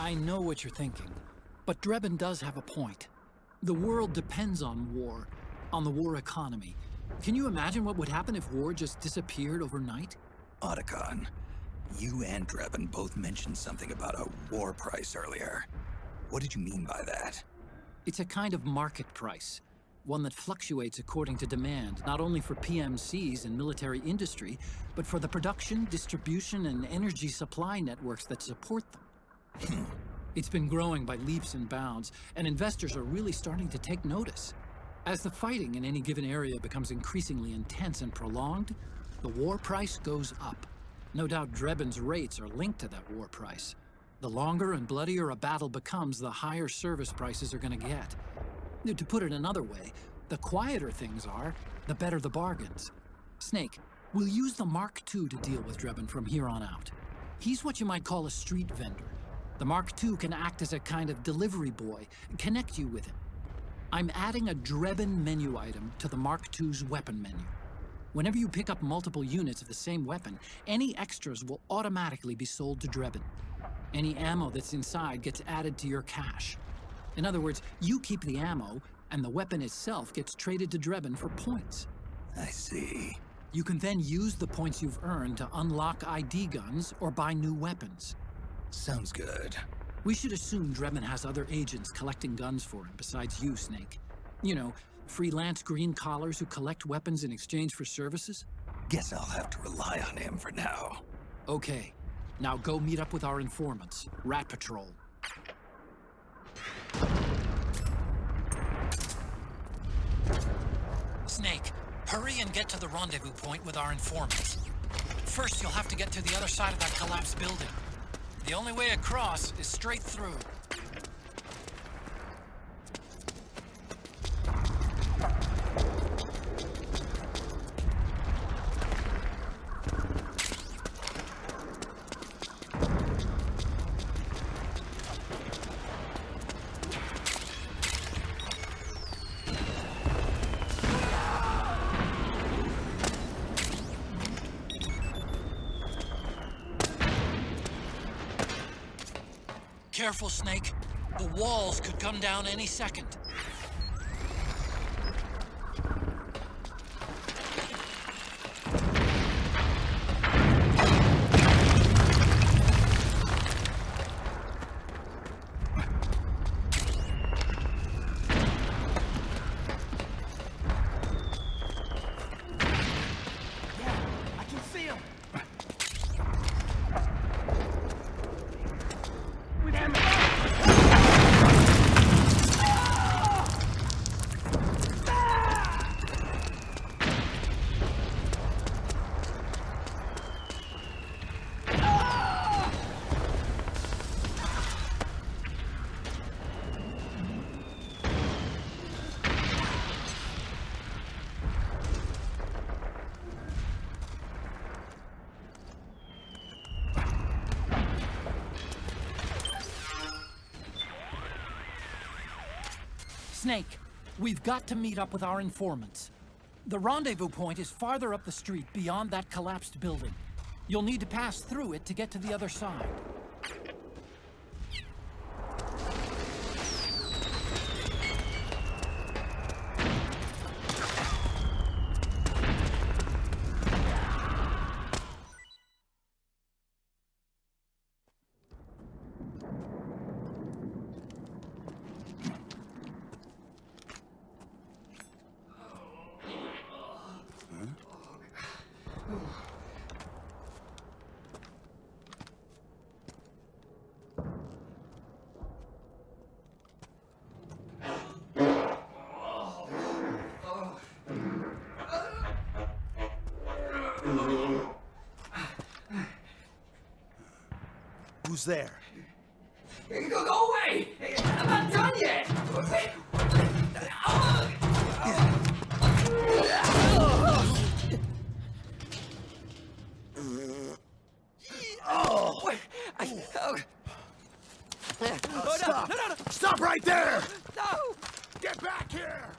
I know what you're thinking, but Drebin does have a point. The world depends on war, on the war economy. Can you imagine what would happen if war just disappeared overnight? Otacon, you and Drebin both mentioned something about a war price earlier. What did you mean by that? It's a kind of market price, one that fluctuates according to demand, not only for PMCs and military industry, but for the production, distribution, and energy supply networks that support them. It's been growing by leaps and bounds, and investors are really starting to take notice. As the fighting in any given area becomes increasingly intense and prolonged, the war price goes up. No doubt Drebin's rates are linked to that war price. The longer and bloodier a battle becomes, the higher service prices are going to get. To put it another way, the quieter things are, the better the bargains. Snake, we'll use the Mark II to deal with Drebin from here on out. He's what you might call a street vendor. The Mark II can act as a kind of delivery boy, connect you with him. I'm adding a Drebin menu item to the Mark II's weapon menu. Whenever you pick up multiple units of the same weapon, any extras will automatically be sold to Drebin. Any ammo that's inside gets added to your cache. In other words, you keep the ammo, and the weapon itself gets traded to Drebin for points. I see. You can then use the points you've earned to unlock ID guns or buy new weapons. Sounds good. We should assume Drebin has other agents collecting guns for him besides you, Snake. You know, freelance green collars who collect weapons in exchange for services? Guess I'll have to rely on him for now. Okay. Now go meet up with our informants, Rat Patrol. Snake, hurry and get to the rendezvous point with our informants. First, you'll have to get to the other side of that collapsed building. The only way across is straight through. Careful, Snake. The walls could come down any second. Snake, we've got to meet up with our informants. The rendezvous point is farther up the street beyond that collapsed building. You'll need to pass through it to get to the other side. Who's there? Go away! I'm not done yet! Stop! No! Stop right there! No! Get back here!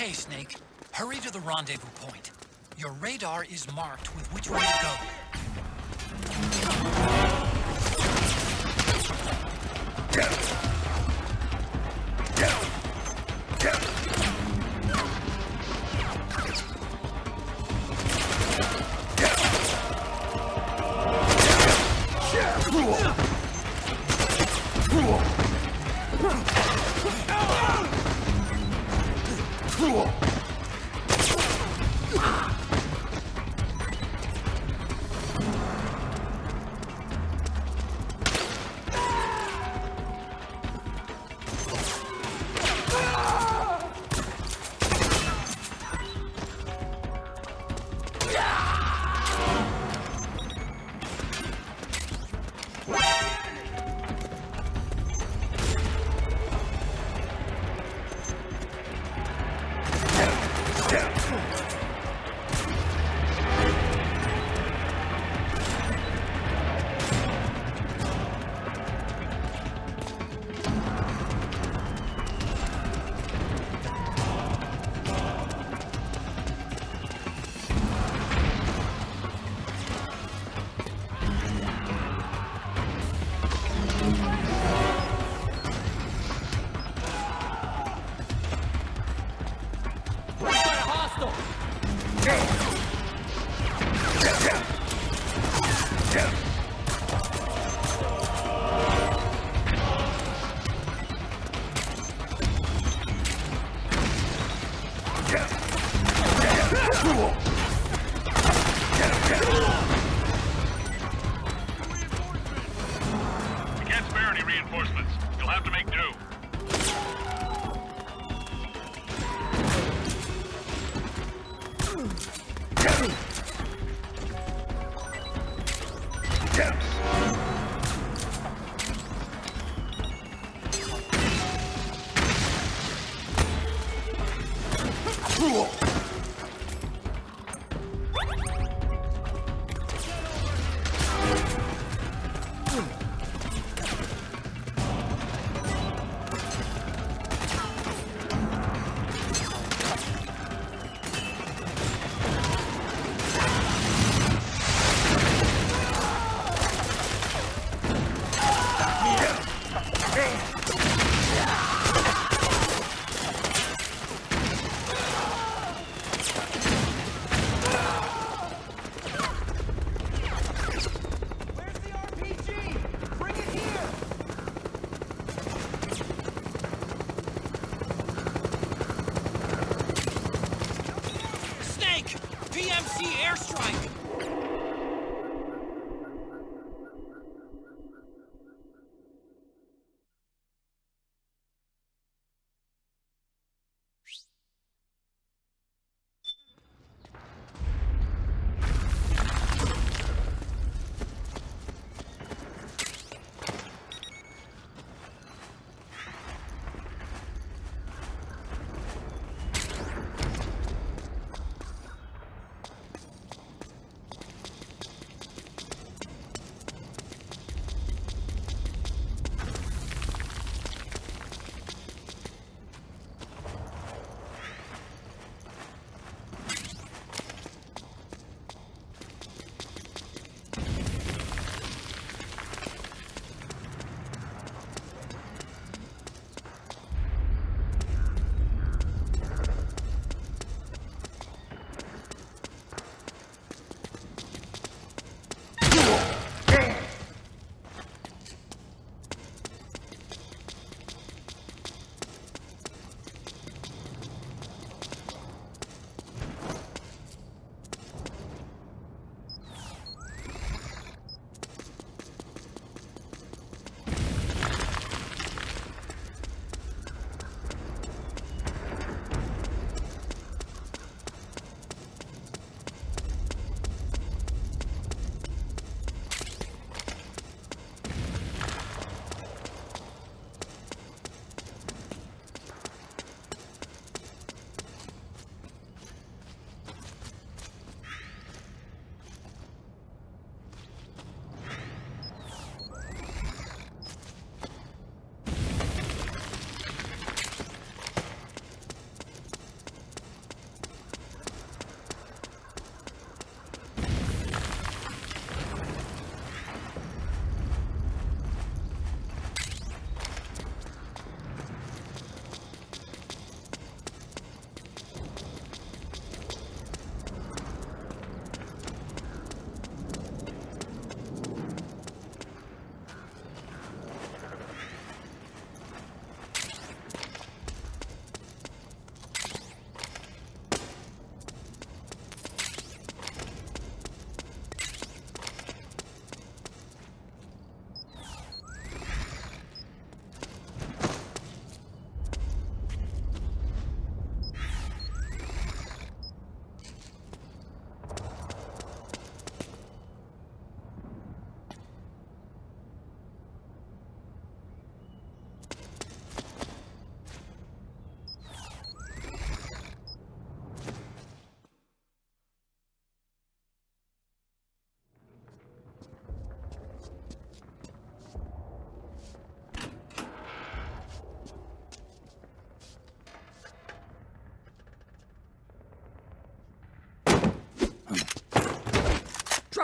Okay, Snake. Hurry to the rendezvous point. Your radar is marked with which way to go. We can't spare any reinforcements. You'll have to make do.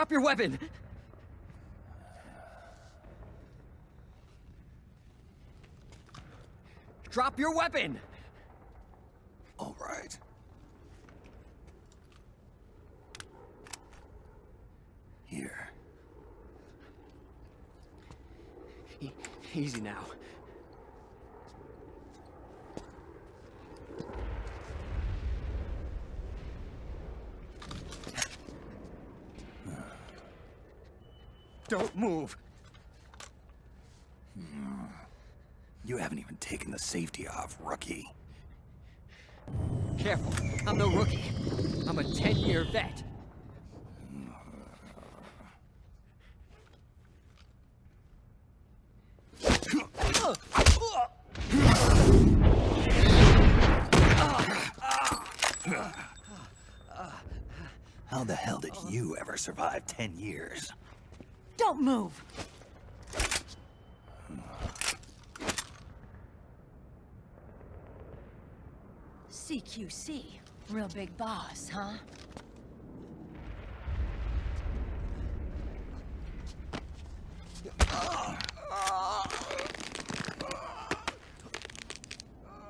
Drop your weapon! Drop your weapon! All right. Here. Easy now. Don't move! You haven't even taken the safety off, rookie. Careful, I'm no rookie. I'm a 10-year vet. How the hell did you ever survive 10 years? Don't move! CQC. Real big boss, huh?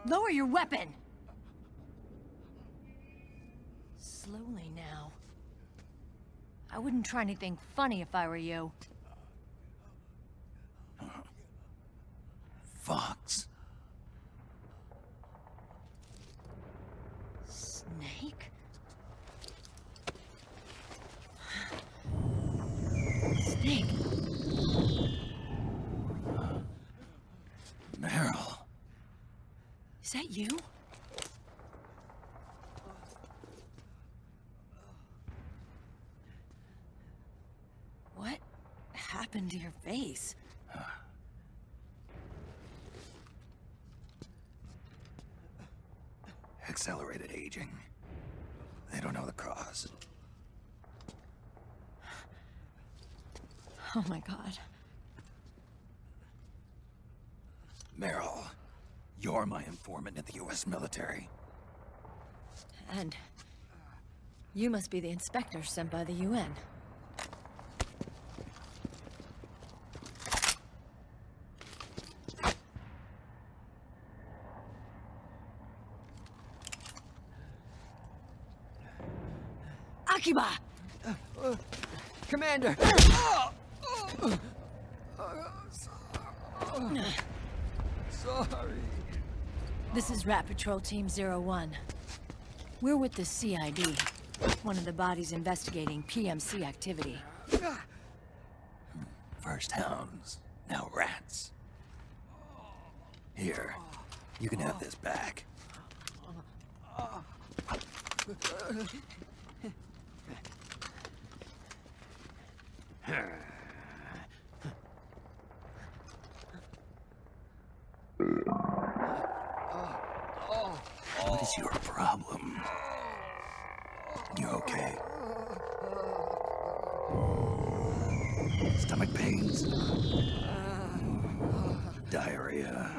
Lower your weapon! Slowly now. I wouldn't try anything funny if I were you. Fox. Snake? Snake? Meryl. Is that you? What happened to your face? Accelerated aging. They don't know the cause. Oh my god. Meryl, you're my informant in the U.S. military. And you must be the inspector sent by the UN. Akiba! Commander! Sorry. This is Rat Patrol Team 01. We're with the CID, one of the bodies investigating PMC activity. First hounds, now rats. Here, you can have this back. What is your problem? You okay? Stomach pains? Diarrhea?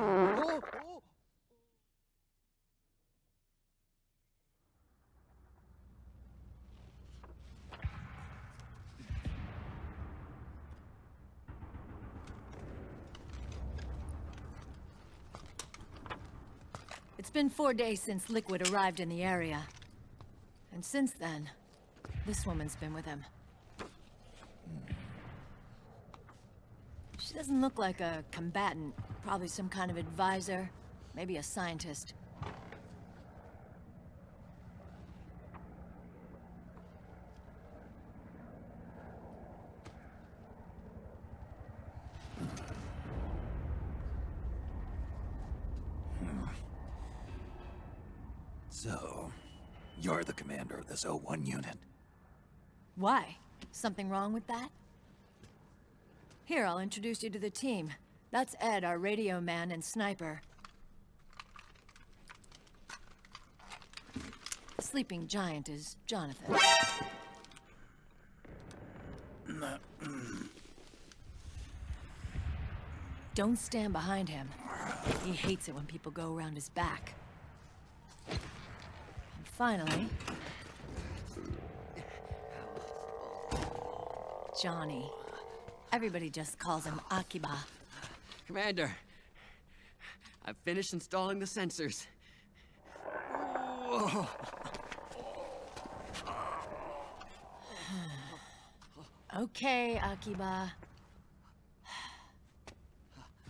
It's been 4 days since Liquid arrived in the area. And since then, this woman's been with him. She doesn't look like a combatant. Probably some kind of advisor, maybe a scientist. So, you're the commander of this O1 unit. Why? Something wrong with that? Here, I'll introduce you to the team. That's Ed, our radio man and sniper. The sleeping giant is Jonathan. Don't stand behind him. He hates it when people go around his back. And finally... Johnny. Everybody just calls him Akiba. Commander, I've finished installing the sensors. Whoa. Okay, Akiba.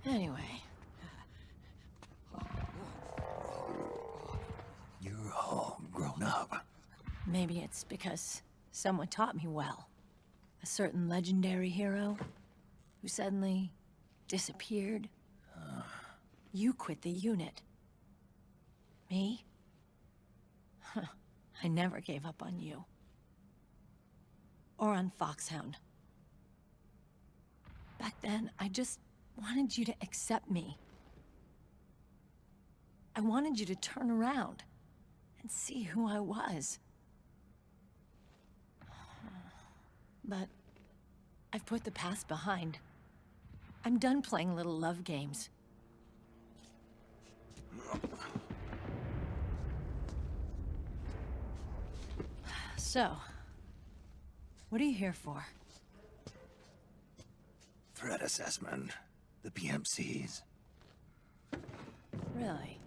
Anyway, You're all grown up. maybe it's because someone taught me well. A certain legendary hero who suddenly disappeared. You quit the unit. Me? I never gave up on you. Or on Foxhound. Back then, I just wanted you to accept me. I wanted you to turn around and see who I was. But I've put the past behind. I'm done playing little love games. So, what are you here for? Threat assessment. The PMCs. Really?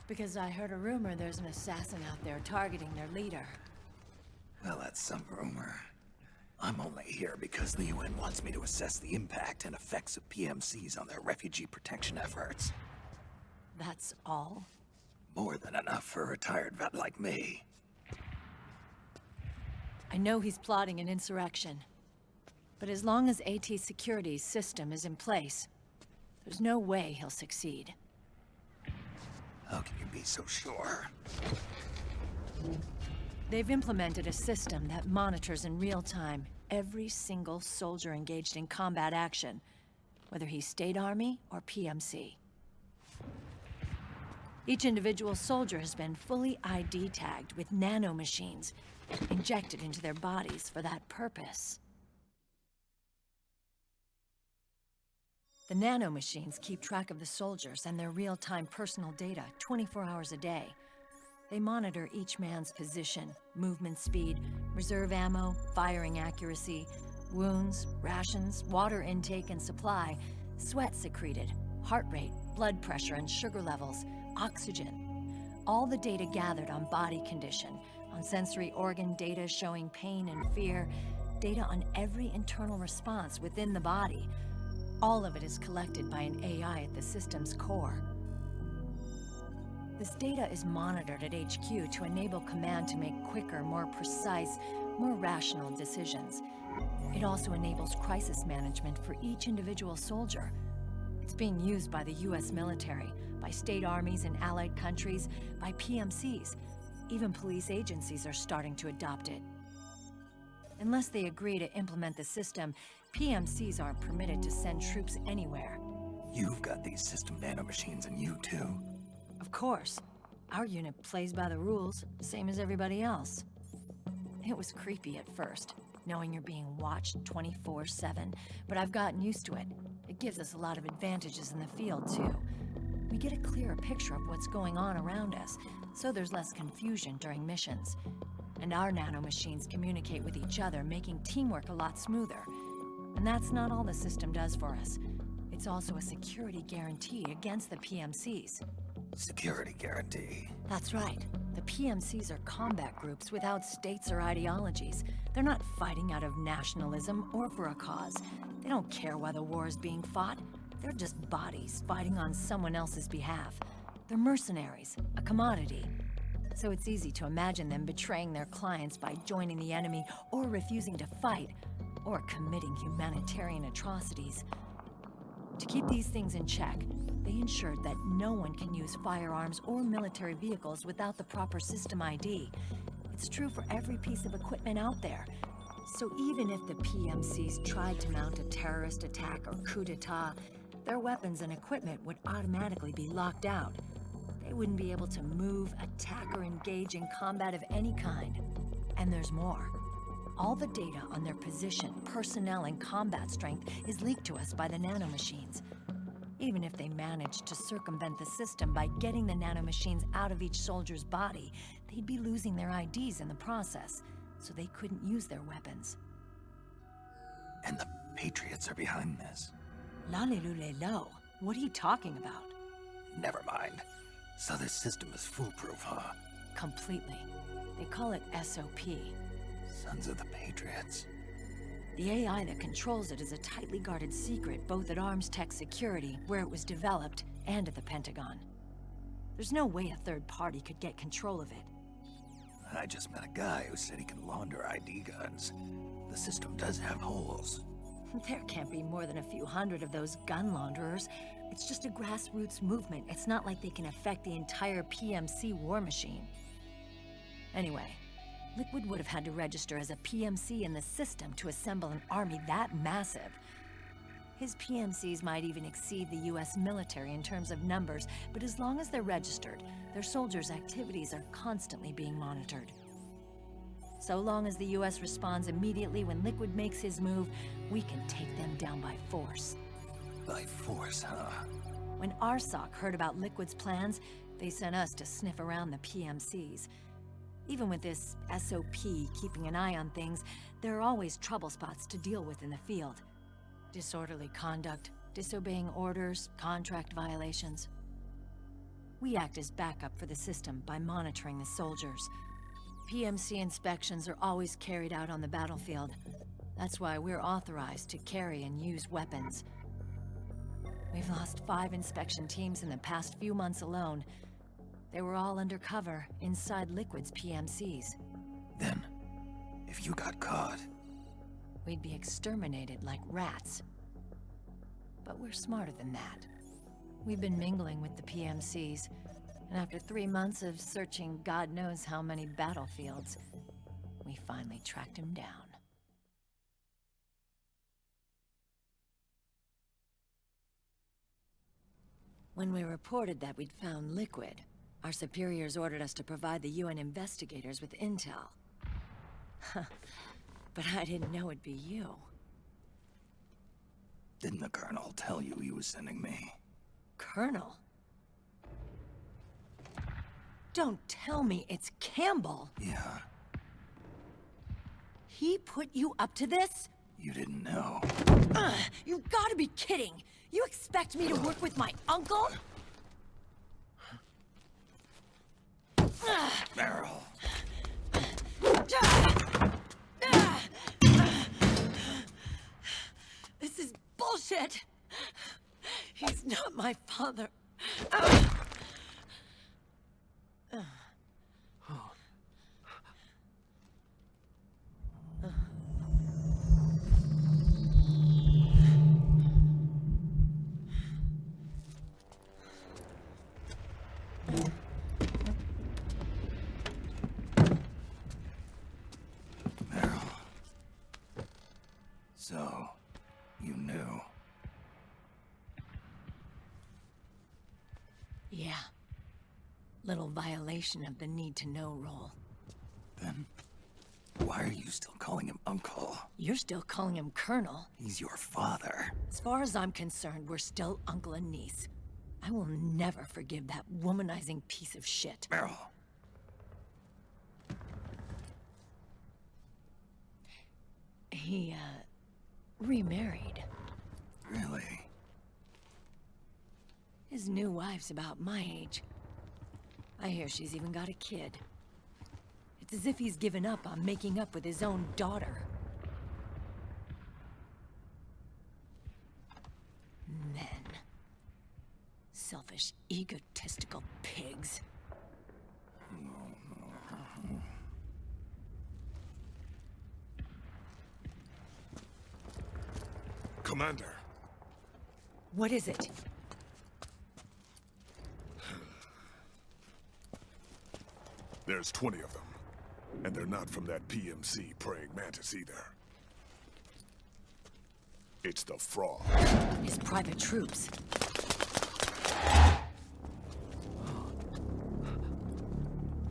Because I heard a rumor there's an assassin out there targeting their leader. Well, that's some rumor. I'm only here because the UN wants me to assess the impact and effects of PMCs on their refugee protection efforts. That's all? More than enough for a retired vet like me. I know he's plotting an insurrection. But as long as AT Security's system is in place, there's no way he'll succeed. How can you be so sure? They've implemented a system that monitors in real time every single soldier engaged in combat action, whether he's State Army or PMC. Each individual soldier has been fully ID tagged with nanomachines injected into their bodies for that purpose. The nanomachines keep track of the soldiers and their real-time personal data 24 hours a day. They monitor each man's position, movement speed, reserve ammo, firing accuracy, wounds, rations, water intake and supply, sweat secreted, heart rate, blood pressure and sugar levels, oxygen. All the data gathered on body condition, on sensory organ data showing pain and fear, data on every internal response within the body. All of it is collected by an AI at the system's core. This data is monitored at HQ to enable command to make quicker, more precise, more rational decisions. It also enables crisis management for each individual soldier. It's being used by the US military, by state armies in allied countries, by PMCs. Even police agencies are starting to adopt it. Unless they agree to implement the system, PMCs aren't permitted to send troops anywhere. You've got these system nanomachines in you too. Of course. Our unit plays by the rules, same as everybody else. It was creepy at first, knowing you're being watched 24/7, but I've gotten used to it. It gives us a lot of advantages in the field, too. We get a clearer picture of what's going on around us, so there's less confusion during missions. And our nanomachines communicate with each other, making teamwork a lot smoother. And that's not all the system does for us. It's also a security guarantee against the PMCs. Security guarantee. That's right. The PMCs are combat groups without states or ideologies. They're not fighting out of nationalism or for a cause. They don't care why the war is being fought. They're just bodies fighting on someone else's behalf. They're mercenaries, a commodity. So it's easy to imagine them betraying their clients by joining the enemy or refusing to fight, or committing humanitarian atrocities. To keep these things in check, they ensured that no one can use firearms or military vehicles without the proper system ID. It's true for every piece of equipment out there. So even if the PMCs tried to mount a terrorist attack or coup d'etat, their weapons and equipment would automatically be locked out. They wouldn't be able to move, attack, or engage in combat of any kind. And there's more. All the data on their position, personnel, and combat strength is leaked to us by the nanomachines. Even if they managed to circumvent the system by getting the nanomachines out of each soldier's body, they'd be losing their IDs in the process, so they couldn't use their weapons. Patriots are behind this. Lalilulelo. What are you talking about? Never mind. So this system is foolproof, huh? Completely. They call it SOP. Sons of the Patriots. The AI that controls it is a tightly guarded secret, both at Arms Tech Security, where it was developed, and at the Pentagon. There's no way a third party could get control of it. I just met a guy who said he can launder ID guns. The system does have holes. There can't be more than a few hundred of those gun launderers. It's just a grassroots movement. It's not like they can affect the entire PMC war machine. Anyway, Liquid would have had to register as a PMC in the system to assemble an army that massive. His PMCs might even exceed the US military in terms of numbers, but as long as they're registered, their soldiers' activities are constantly being monitored. So long as the US responds immediately when Liquid makes his move, we can take them down by force. By force, huh? When RSOC heard about Liquid's plans, they sent us to sniff around the PMCs. Even with this SOP keeping an eye on things, there are always trouble spots to deal with in the field. Disorderly conduct, disobeying orders, contract violations. We act as backup for the system by monitoring the soldiers. PMC inspections are always carried out on the battlefield. That's why we're authorized to carry and use weapons. We've lost 5 inspection teams in the past few months alone. They were all undercover, inside Liquid's PMCs. Then, if you got caught... We'd be exterminated like rats. But we're smarter than that. We've been mingling with the PMCs, and after 3 months of searching God knows how many battlefields, we finally tracked him down. When we reported that we'd found Liquid, our superiors ordered us to provide the UN investigators with intel. But I didn't know it'd be you. Didn't the Colonel tell you he was sending me? Colonel? Don't tell me it's Campbell! Yeah, He put you up to this? you didn't know. You gotta be kidding! You expect me to work with my uncle? Meryl! This is bullshit! He's not my father. Meryl. So, you knew. Yeah. Little violation of the need-to-know rule. Then, why are you still calling him Uncle? You're still calling him Colonel. He's your father. As far as I'm concerned, we're still uncle and niece. I will never forgive that womanizing piece of shit. Meryl. He, remarried. Really? His new wife's about my age. I hear she's even got a kid. It's as if he's given up on making up with his own daughter. Men. Selfish, egotistical pigs. Commander, What is it? there's 20 of them. And they're not from that PMC praying mantis either. It's the Frog. His private troops.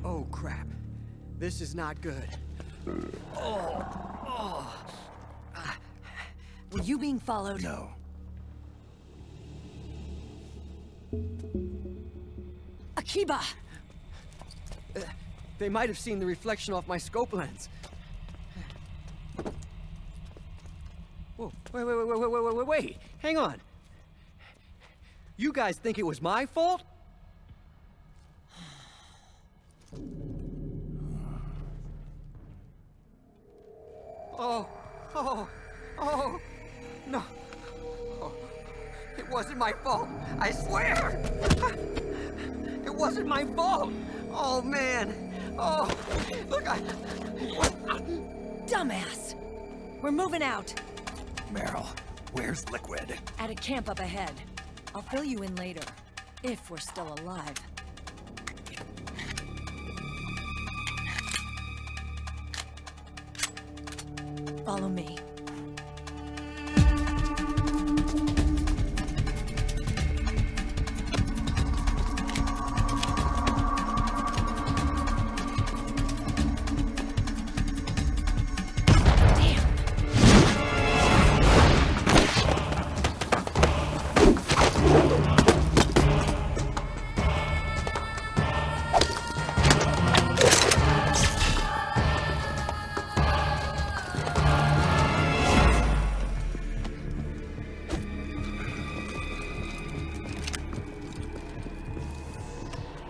Oh, crap. This is not good. Were you being followed? No. Akiba! They might have seen the reflection off my scope lens. Whoa, wait. Hang on. You guys think it was my fault? Oh, no. Oh, it wasn't my fault, I swear! It wasn't my fault! Oh, man. Oh, look, Dumbass! We're moving out. Meryl, where's Liquid? At a camp up ahead. I'll fill you in later. If we're still alive. Follow me.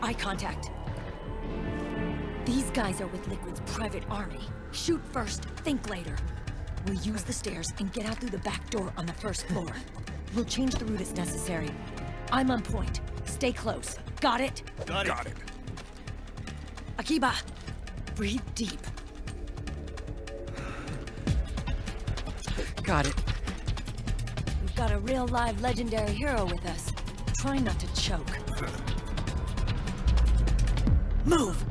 Eye contact. These guys are with Liquid's private army. Shoot first, think later. We'll use the stairs and get out through the back door on the first floor. We'll change the route as necessary. I'm on point. Stay close. Got it? Got it. Akiba, breathe deep. got it. We've got a real live legendary hero with us. Try not to choke. Move!